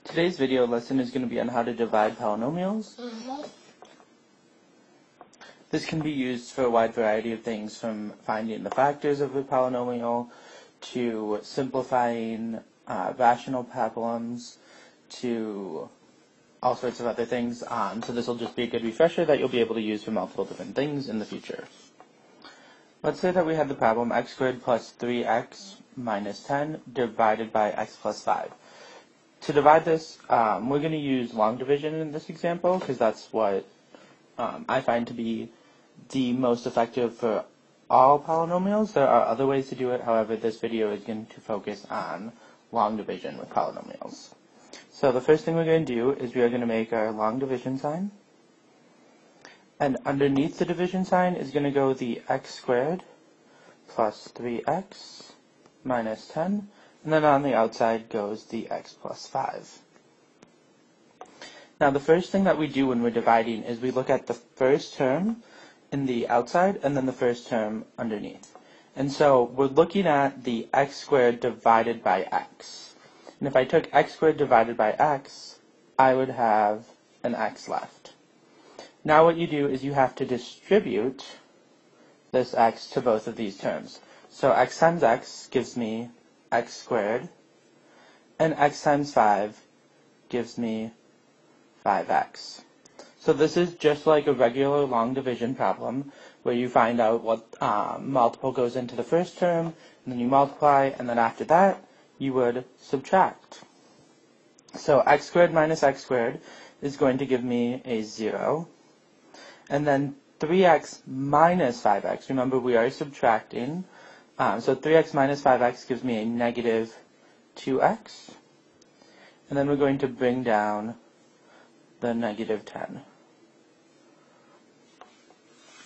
Today's video lesson is going to be on how to divide polynomials. This can be used for a wide variety of things, from finding the factors of a polynomial to simplifying rational problems to all sorts of other things. So this will just be a good refresher that you'll be able to use for multiple different things in the future. Let's say that we have the problem x squared plus 3x minus 10 divided by x plus 5. To divide this, we're going to use long division in this example because that's what I find to be the most effective for all polynomials. There are other ways to do it, however, this video is going to focus on long division with polynomials. So the first thing we're going to do is we are going to make our long division sign. And underneath the division sign is going to go the x squared plus 3x minus 10. And then on the outside goes the x plus 5. Now the first thing that we do when we're dividing is we look at the first term in the outside and then the first term underneath. And so we're looking at the x squared divided by x. And if I took x squared divided by x, I would have an x left. Now what you do is you have to distribute this x to both of these terms. So x times x gives me x squared, and x times 5 gives me 5x. So this is just like a regular long division problem where you find out what multiple goes into the first term, and then you multiply, and then after that you would subtract. So x squared minus x squared is going to give me a 0, and then 3x minus 5x, remember we are subtracting, so 3x minus 5x gives me a negative 2x. And then we're going to bring down the negative 10.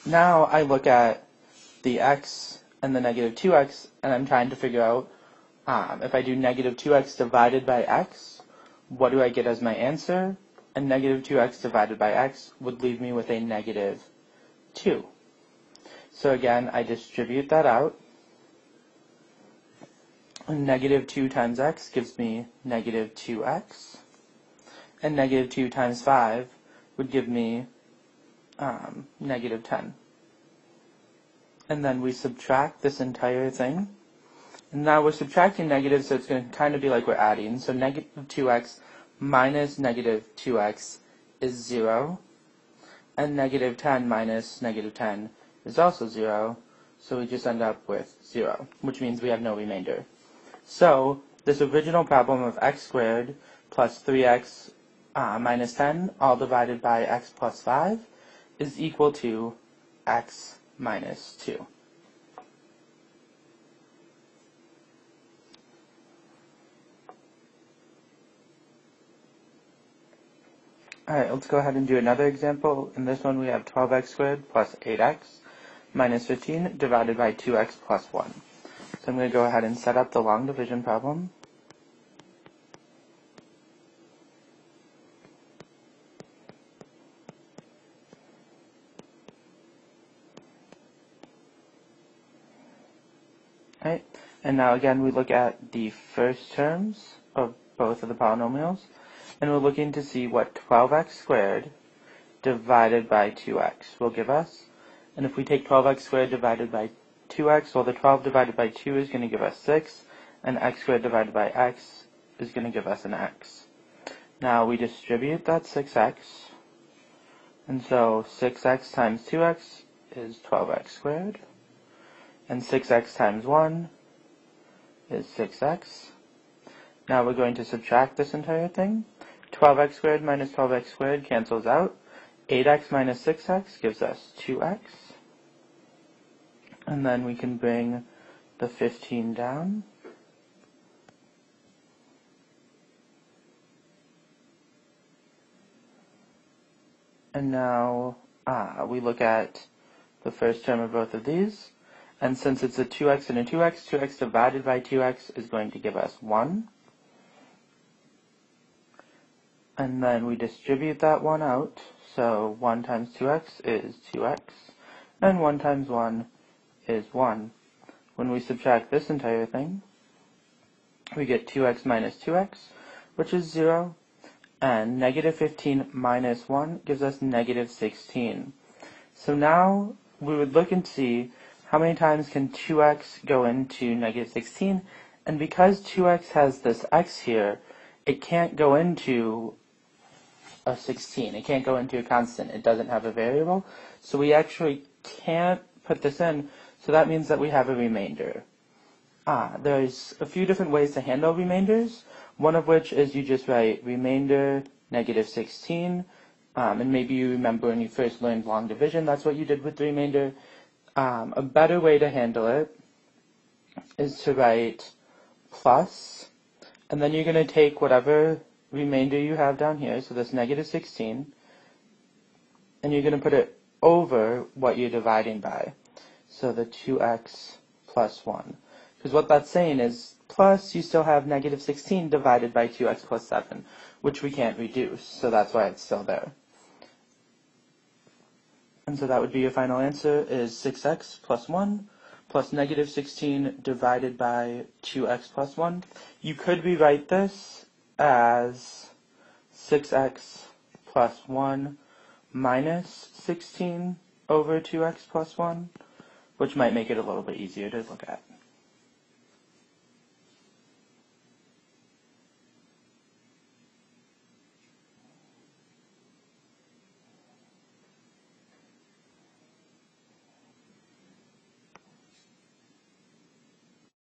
Now I look at the x and the negative 2x, and I'm trying to figure out if I do negative 2x divided by x, what do I get as my answer? And negative 2x divided by x would leave me with a negative 2. So again, I distribute that out. Negative 2 times x gives me negative 2x, and negative 2 times 5 would give me negative 10. And then we subtract this entire thing. And now we're subtracting negatives, so it's going to kind of be like we're adding. So negative 2x minus negative 2x is 0, and negative 10 minus negative 10 is also 0, so we just end up with 0, which means we have no remainder. So this original problem of x squared plus 3x minus 10, all divided by x plus 5, is equal to x minus 2. Alright, let's go ahead and do another example. In this one we have 12x squared plus 8x minus 15 divided by 2x plus 1. So I'm going to go ahead and set up the long division problem. Alright, and now again we look at the first terms of both of the polynomials, and we're looking to see what 12x squared divided by 2x will give us. And if we take 12x squared divided by 2x, well, the 12 divided by 2 is going to give us 6, and x squared divided by x is going to give us an x. Now we distribute that 6x, and so 6x times 2x is 12x squared, and 6x times 1 is 6x. Now we're going to subtract this entire thing. 12x squared minus 12x squared cancels out. 8x minus 6x gives us 2x. And then we can bring the 15 down. And now we look at the first term of both of these. And since it's a 2x and a 2x, 2x divided by 2x is going to give us 1. And then we distribute that 1 out. So 1 times 2x is 2x. And 1 times 1 is 1. When we subtract this entire thing, we get 2x minus 2x, which is 0, And negative 15 minus 1 gives us negative 16. So now we would look and see how many times can 2x go into negative 16. And because 2x has this x here, it can't go into a 16. It can't go into a constant. It doesn't have a variable. So we actually can't put this in. So that means that we have a remainder. There's a few different ways to handle remainders. One of which is you just write remainder negative 16. And maybe you remember when you first learned long division, that's what you did with the remainder. A better way to handle it is to write plus, and then you're going to take whatever remainder you have down here, so this negative 16, and you're going to put it over what you're dividing by. So the 2x plus 1. Because what that's saying is, plus you still have negative 16 divided by 2x plus 7, which we can't reduce, so that's why it's still there. And so that would be your final answer is 6x plus 1 plus negative 16 divided by 2x plus 1. You could rewrite this as 6x plus 1 minus 16 over 2x plus 1, which might make it a little bit easier to look at.